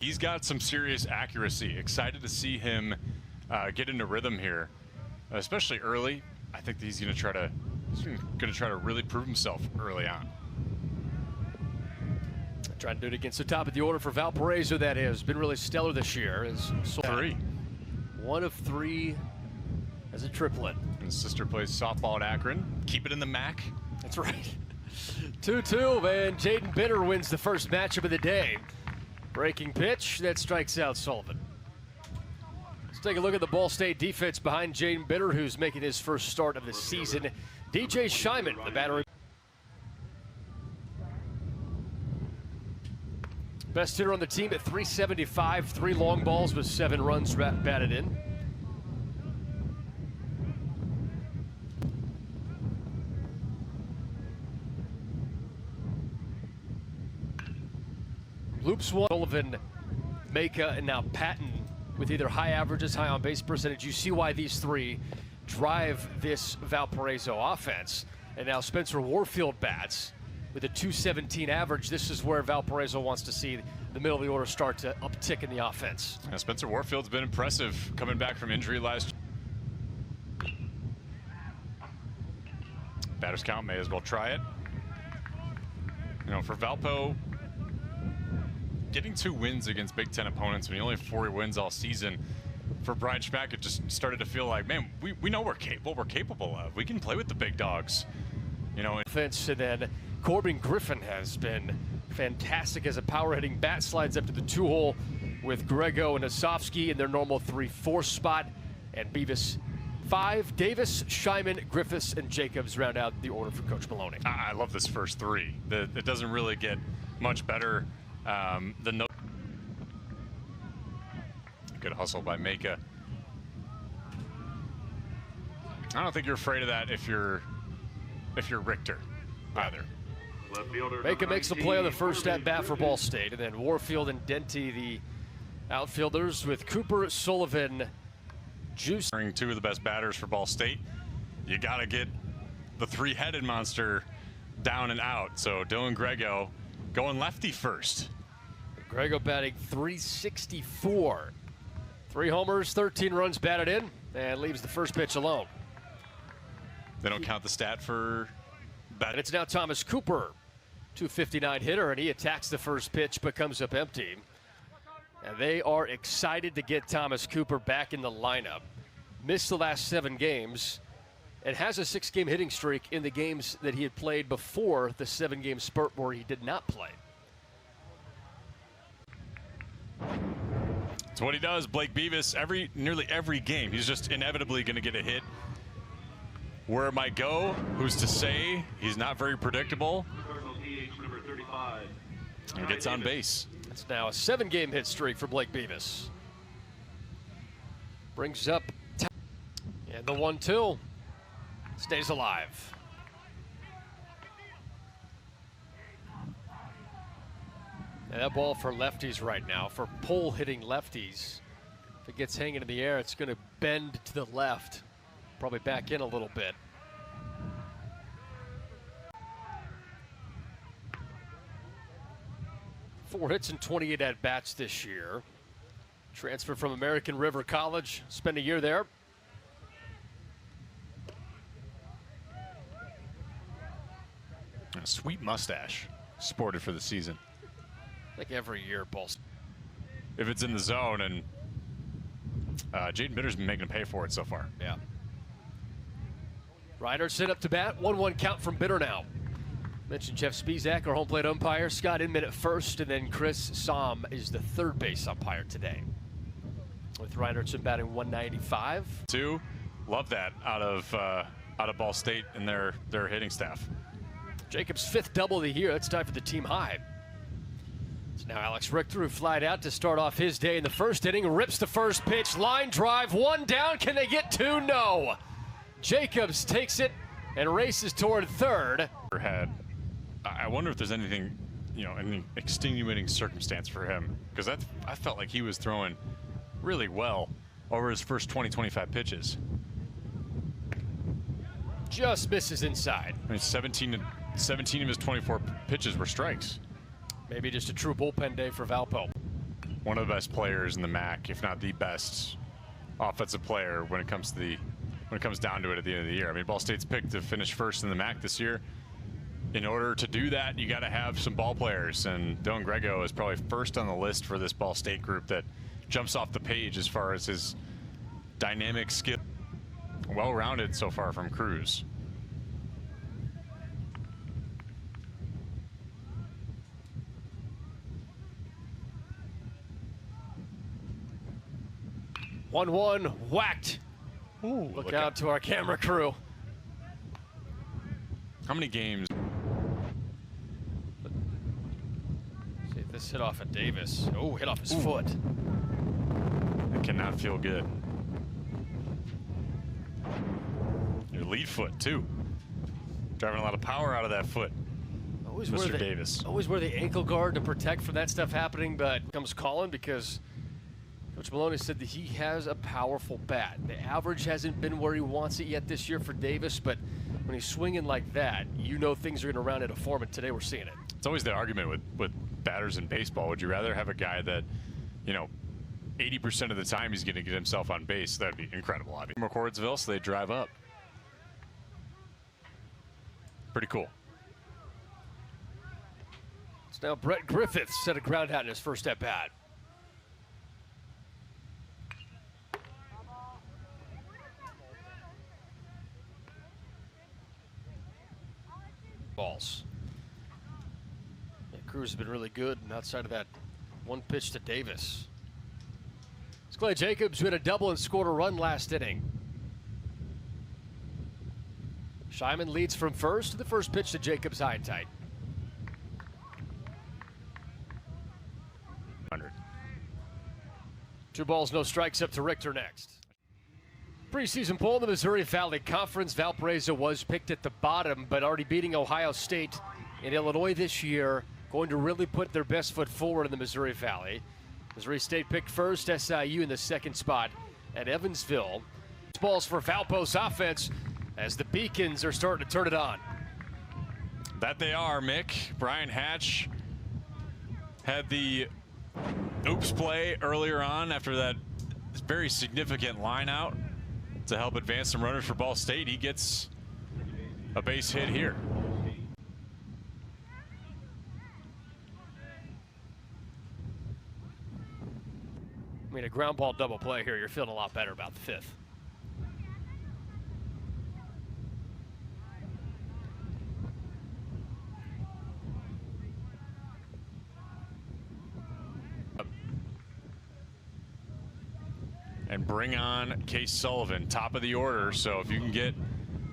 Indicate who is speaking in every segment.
Speaker 1: He's got some serious accuracy. Excited to see him get into rhythm here, especially early. I think that he's going to try to really prove himself early on.
Speaker 2: Trying to do it against the top of the order for Valparaiso. That has been really stellar this year. As 1 of 3 as a triplet.
Speaker 1: And his sister plays softball at Akron. Keep it in the MAC.
Speaker 2: That's right. 2-2, and Jaden Bitter wins the first matchup of the day. Breaking pitch that strikes out Sullivan. Let's take a look at the Ball State defense behind Jaden Bitter, who's making his first start of the season. DJ Scheiman, the batter. Best hitter on the team at 375, 3 long balls with 7 runs batted in. Loops one, Sullivan, Maka, and now Patton with either high averages, high on base percentage. You see why these 3 drive this Valparaiso offense. And now Spencer Warfield bats with a 217 average. This is where Valparaiso wants to see the middle of the order start to uptick in the offense.
Speaker 1: Yeah, Spencer Warfield's been impressive coming back from injury last year. Batter's count, may as well try it. You know, for Valpo, getting 2 wins against Big Ten opponents when you only have 4 wins all season, for Brian Schmack, it just started to feel like, man, we know we're capable of. We can play with the big dogs. You know,
Speaker 2: offense, and then Corbin Griffin has been fantastic as a power-hitting bat. Slides up to the 2-hole with Grego and Osofsky in their normal 3-4 spot, and Beavis 5. Davis, Scheiman, Griffiths, and Jacobs round out the order for Coach Maloney.
Speaker 1: I love this first 3. It doesn't really get much better than no. Good hustle by Maka. I don't think you're afraid of that if you're Richter either.
Speaker 2: Maka makes the play on the first at bat for Ball State, and then Warfield and Denty, the outfielders, with Cooper, Sullivan, Juice.
Speaker 1: 2 of the best batters for Ball State. You got to get the 3-headed monster down and out. So Dylan Grego going lefty first.
Speaker 2: Grego batting 364. 3 homers, 13 runs batted in, and leaves the first pitch alone.
Speaker 1: They don't count the stat for bat.
Speaker 2: And it's now Thomas Cooper, 259 hitter, and he attacks the first pitch but comes up empty. And they are excited to get Thomas Cooper back in the lineup. Missed the last 7 games and has a 6-game hitting streak in the games that he had played before the 7-game spurt where he did not play.
Speaker 1: It's what he does, Blake Beavis. Nearly every game, he's just inevitably going to get a hit. Where it might go, who's to say? He's not very predictable. And gets on base.
Speaker 2: It's now a 7-game hit streak for Blake Beavis. Brings up, and the 1-2 stays alive. And that ball for lefties right now, for pull hitting lefties. If it gets hanging in the air, it's going to bend to the left. Probably back in a little bit. Four hits and 28 at-bats this year. Transferred from American River College, spent a year there.
Speaker 1: A sweet mustache sported for the season.
Speaker 2: Like every year, Bulls.
Speaker 1: If it's in the zone, and Jaden Bitter's been making him pay for it so far.
Speaker 2: Yeah. Ryder set up to bat. 1-1 count from Bitter now. Mentioned Jeff Spizak, our home plate umpire. Scott Inman at first, and then Chris Somm is the third base umpire today. With Reinertson batting 195.
Speaker 1: 2, love that out of Ball State and their hitting staff.
Speaker 2: Jacobs' 5th double of the year. That's tied for the team high. So now Alex Richter, who flied out to start off his day in the first inning, rips the first pitch. Line drive, 1 down. Can they get 2? No. Jacobs takes it and races toward third.
Speaker 1: I wonder if there's anything, any extenuating circumstance for him, because I felt like he was throwing really well over his first 20-25 pitches.
Speaker 2: Just misses inside.
Speaker 1: I mean, 17 of his 24 pitches were strikes.
Speaker 2: Maybe just a true bullpen day for Valpo.
Speaker 1: one of the best players in the MAC, if not the best offensive player when it comes down to it at the end of the year. I mean, Ball State's picked to finish first in the MAC this year. In order to do that, you got to have some ball players, and Dylan Grego is probably first on the list for this Ball State group that jumps off the page as far as his dynamic skill. Well-rounded so far from Cruz.
Speaker 2: One whacked.
Speaker 1: Ooh,
Speaker 2: look out to our camera crew.
Speaker 1: How many games?
Speaker 2: See if this hit off at Davis. Oh, hit off his foot.
Speaker 1: It cannot feel good. Your lead foot too. Driving a lot of power out of that foot. Mr. Davis.
Speaker 2: Always wear the ankle guard to protect from that stuff happening, but comes calling because Coach Maloney said that he has a powerful bat. The average hasn't been where he wants it yet this year for Davis, but when he's swinging like that, you know things are going to round into form, and today we're seeing it.
Speaker 1: It's always the argument with batters in baseball. Would you rather have a guy that, 80% of the time he's going to get himself on base? That'd be incredible, obviously. McCordsville, so they drive up. Pretty cool.
Speaker 2: It's now Brett Griffiths set a ground out in his first at bat. Balls. Yeah, Cruz has been really good, and outside of that one pitch to Davis. It's Clay Jacobs, who had a double and scored a run last inning. Scheinman leads from first. The first pitch to Jacobs, high and tight.
Speaker 1: 100.
Speaker 2: 2 balls, no strikes, up to Richter next. Preseason poll in the Missouri Valley Conference. Valparaiso was picked at the bottom, but already beating Ohio State and Illinois this year, going to really put their best foot forward in the Missouri Valley. Missouri State picked first, SIU in the second spot at Evansville. Balls for Valpo's offense as the Beacons are starting to turn it on.
Speaker 1: That they are, Mick. Brian Hatch had the oops play earlier on after that very significant line out to help advance some runners for Ball State. He gets a base hit here.
Speaker 2: I mean, a ground ball double play here, you're feeling a lot better about the fifth.
Speaker 1: And bring on Case Sullivan, top of the order. So if you can get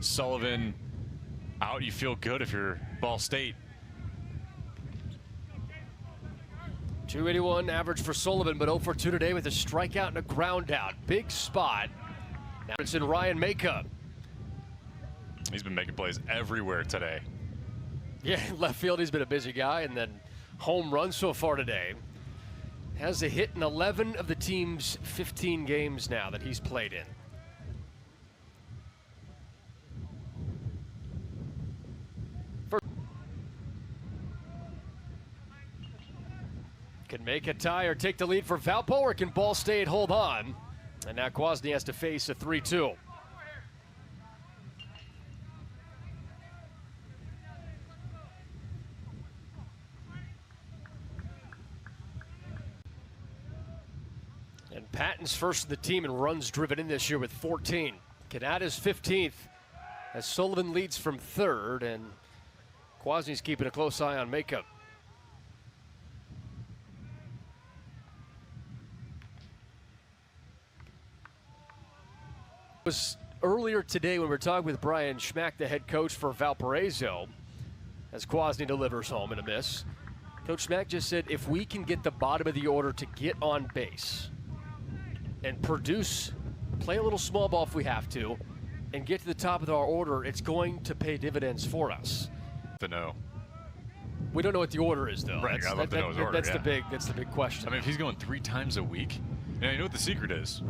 Speaker 1: Sullivan out, you feel good if you're Ball State.
Speaker 2: 281 average for Sullivan, but 0 for 2 today with a strikeout and a ground out. Big spot. Now it's in Ryan Makeup.
Speaker 1: He's been making plays everywhere today.
Speaker 2: Yeah, left field, he's been a busy guy, and then home run so far today. Has a hit in 11 of the team's 15 games now that he's played in. Can make a tie or take the lead for Valpo, or can Ball State hold on? And now Kwasny has to face a 3-2. And Patton's first of the team in runs driven in this year with 14. Canada's 15th as Sullivan leads from third, and Kwasny's keeping a close eye on Makeup. Was earlier today when we were talking with Brian Schmack, the head coach for Valparaiso, as Kwasny delivers home in a miss. Coach Schmack just said if we can get the bottom of the order to get on base and produce, play a little small ball if we have to, and get to the top of our order, it's going to pay dividends for us. We don't know what the order is, though.
Speaker 1: Right, I love to know his order.
Speaker 2: That's the big question.
Speaker 1: I mean, if he's going 3 times a week, you know what the secret is?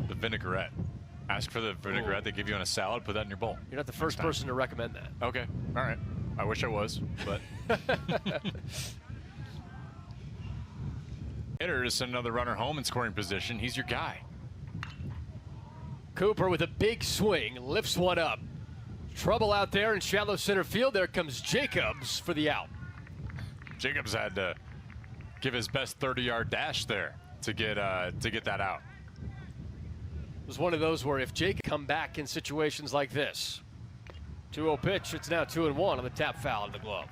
Speaker 1: The vinaigrette. Ask for the vinaigrette they give you on a salad. Put that in your bowl.
Speaker 2: You're not the first person to recommend that.
Speaker 1: Okay. All right. I wish I was, but. hitter to send another runner home in scoring position. He's your guy.
Speaker 2: Cooper with a big swing, lifts one up. Trouble out there in shallow center field. There comes Jacobs for the out.
Speaker 1: Jacobs had to give his best 30-yard dash there to get that out.
Speaker 2: It was one of those where if Jake come back in situations like this, 2-0 pitch, it's now 2-1 on the tap foul in the glove.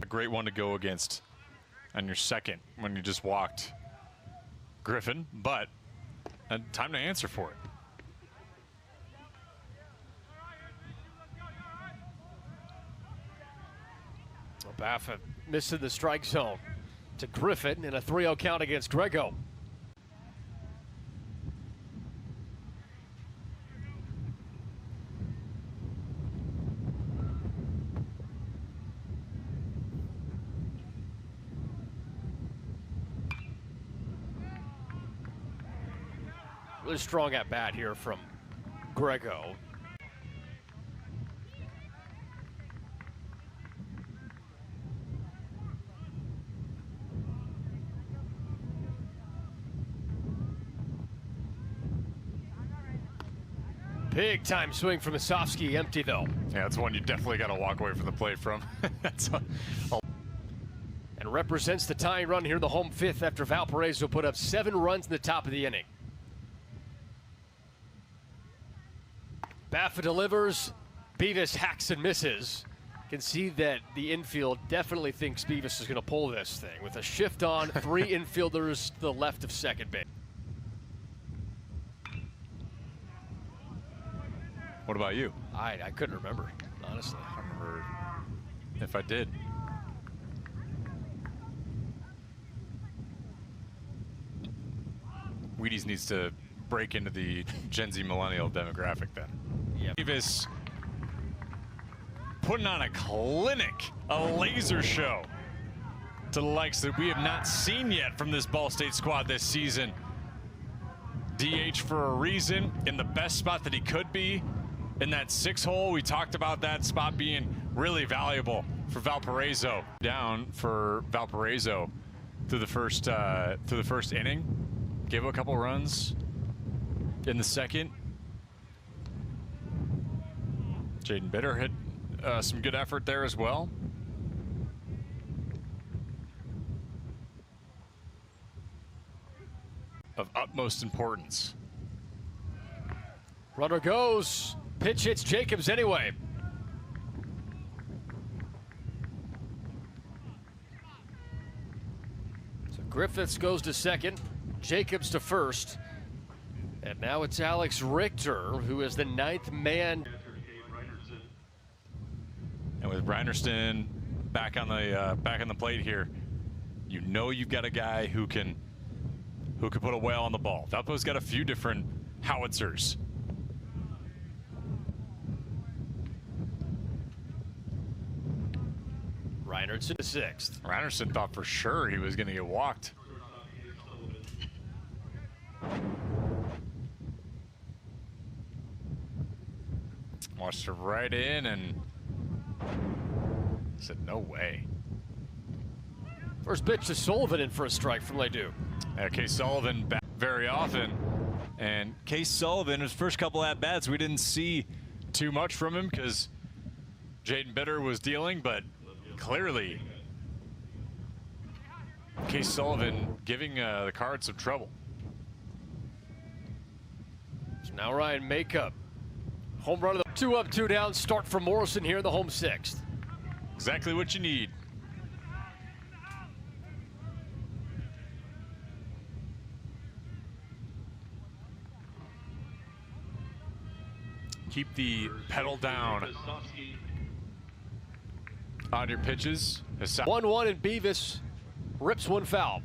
Speaker 1: A great one to go against on your second when you just walked Griffin, but time to answer for it.
Speaker 2: Baffa missing the strike zone to Griffin in a 3-0 count against Grego. Really strong at bat here from Grego. Big time swing from Osofsky, empty though.
Speaker 1: Yeah, that's one you definitely got to walk away from the plate from.
Speaker 2: And represents the tying run here in the home fifth after Valparaiso put up 7 runs in the top of the inning. Baffa delivers, Beavis hacks and misses. Can see that the infield definitely thinks Beavis is going to pull this thing with a shift on 3 infielders to the left of second base.
Speaker 1: What about you?
Speaker 2: I couldn't remember, honestly.
Speaker 1: I don't remember if I did. Wheaties needs to break into the Gen Z millennial demographic then.
Speaker 2: Yep.
Speaker 1: Davis putting on a clinic, a laser show to the likes that we have not seen yet from this Ball State squad this season. DH for a reason, in the best spot that he could be. In that 6 hole, we talked about that spot being really valuable for Valparaiso. Down for Valparaiso through the first inning. Gave a couple runs in the second. Jaden Bitter hit some good effort there as well. Of utmost importance.
Speaker 2: Runner goes. Pitch hits Jacobs anyway. So Griffiths goes to second, Jacobs to first. And now it's Alex Richter, who is the 9th man.
Speaker 1: And with Reinerston back on the plate here, you know you've got a guy who can put a whale on the ball. Valpo's got a few different howitzers.
Speaker 2: Reinertson to 6th.
Speaker 1: Reinertson thought for sure he was going to get walked. Watched it right in and said, no way.
Speaker 2: First pitch to Sullivan in for a strike from Ledoux.
Speaker 1: Case Sullivan back very often. And Case Sullivan, his first couple at-bats, we didn't see too much from him because Jaden Bitter was dealing, but clearly Case Sullivan giving the Cards some trouble.
Speaker 2: So now Ryan Makeup. Home run of the 2 up, 2 down. Start for Morrison here in the home 6th.
Speaker 1: Exactly what you need. Keep the pedal down on your pitches.
Speaker 2: 1-1 and Beavis rips one foul.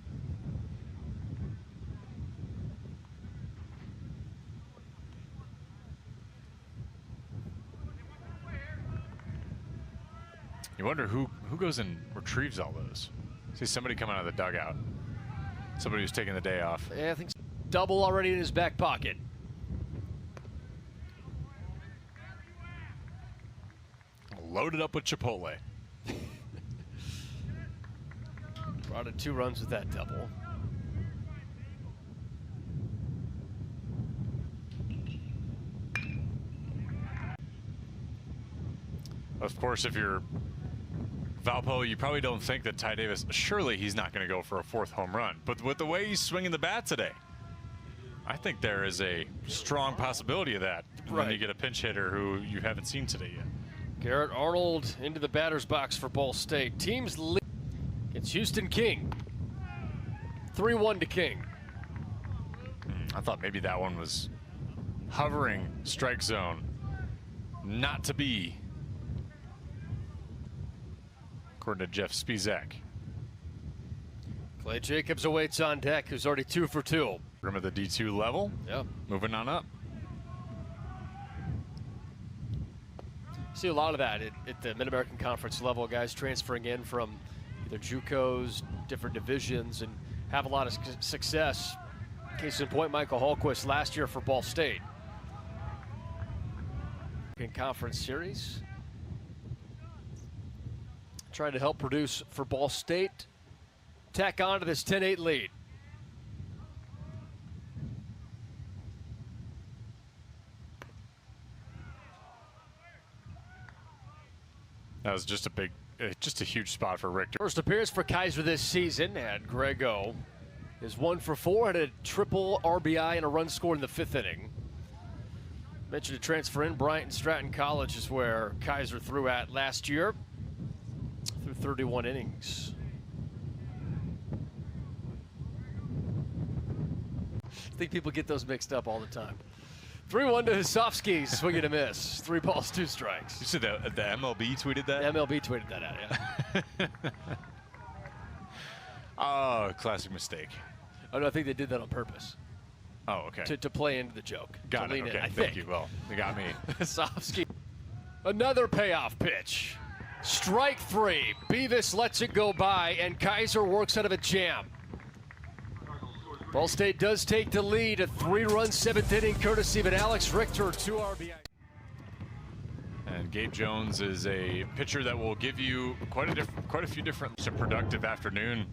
Speaker 1: You wonder who goes and retrieves all those. See somebody coming out of the dugout. Somebody who's taking the day off.
Speaker 2: Yeah, I think double already in his back pocket.
Speaker 1: Loaded up with Chipotle.
Speaker 2: Brought in 2 runs with that double.
Speaker 1: Of course, if you're Valpo, you probably don't think that Ty Davis, surely he's not going to go for a 4th home run. But with the way he's swinging the bat today, I think there is a strong possibility of that when you get a pinch hitter who you haven't seen today yet.
Speaker 2: Garrett Arnold into the batter's box for Ball State. Teams lead against Houston King. 3-1 to King.
Speaker 1: I thought maybe that one was hovering strike zone. Not to be, according to Jeff Spizak.
Speaker 2: Clay Jacobs awaits on deck, who's already 2 for 2.
Speaker 1: Room at the D2 level.
Speaker 2: Yeah.
Speaker 1: Moving on up.
Speaker 2: See a lot of that at the Mid-American Conference level, guys transferring in from either JUCOs, different divisions, and have a lot of success. Case in point, Michael Holquist last year for Ball State. In Conference Series. Trying to help produce for Ball State. Tack on to this 10-8 lead.
Speaker 1: That was just a huge spot for Richter.
Speaker 2: First appearance for Kaiser this season, and Grego is 1 for 4, had a triple RBI and a run scored in the 5th inning. Mentioned a transfer in. Bryant Stratton College is where Kaiser threw at last year through 31 innings. I think people get those mixed up all the time. 3-1 to Hosofsky, swing and a miss. 3 balls, 2 strikes.
Speaker 1: You said the MLB tweeted that?
Speaker 2: The MLB tweeted that out, yeah.
Speaker 1: Oh, classic mistake.
Speaker 2: Oh, no, I think they did that on purpose.
Speaker 1: Oh, okay.
Speaker 2: To play into the joke.
Speaker 1: Got it, okay, thank you. Well, they got me.
Speaker 2: Hosofsky. Another payoff pitch. Strike 3. Beavis lets it go by, and Kaiser works out of a jam. Ball State does take the lead, a 3-run 7th inning courtesy of an Alex Richter, 2 RBI.
Speaker 1: And Gabe Jones is a pitcher that will give you quite a few different. It's a productive afternoon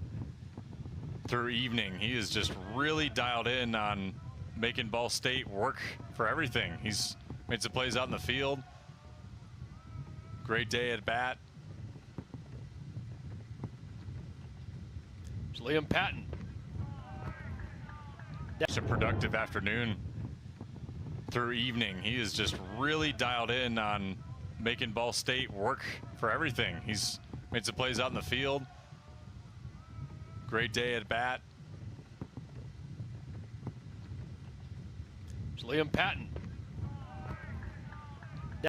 Speaker 1: through evening. He is just really dialed in on making Ball State work for everything. He's made some plays out in the field. Great day at bat.
Speaker 2: It's Liam Patton.
Speaker 1: It's a productive afternoon through evening. He is just really dialed in on making Ball State work for everything. He's made some plays out in the field. Great day at bat.
Speaker 2: It's Liam Patton.